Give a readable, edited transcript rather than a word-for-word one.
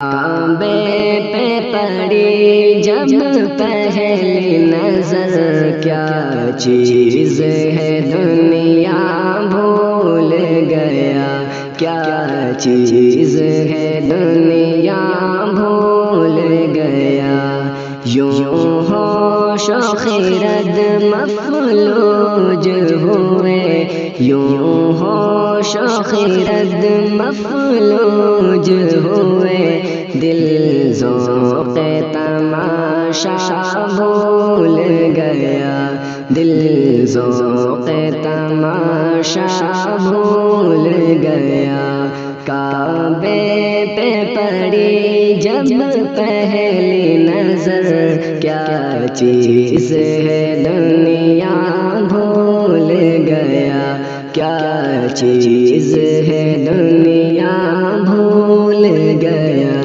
کعبے پہ پڑی جب پہلی نظر، کیا چیز ہے دنیا بھول گیا، کیا چیز ہے دنیا بھول گیا۔ یوں ہوش و خرد مفلوج ہوئے، یوں ہوش و خرد مفلوج ہوئے، دل ذوق تماشا بھول گیا، دل ذوق تماشا بھول گیا۔ کعبے پہ پڑی جب پہلی نظر، کیا چیز ہے دنیا بھول گیا، کیا چیز ہے دنیا بھول گیا۔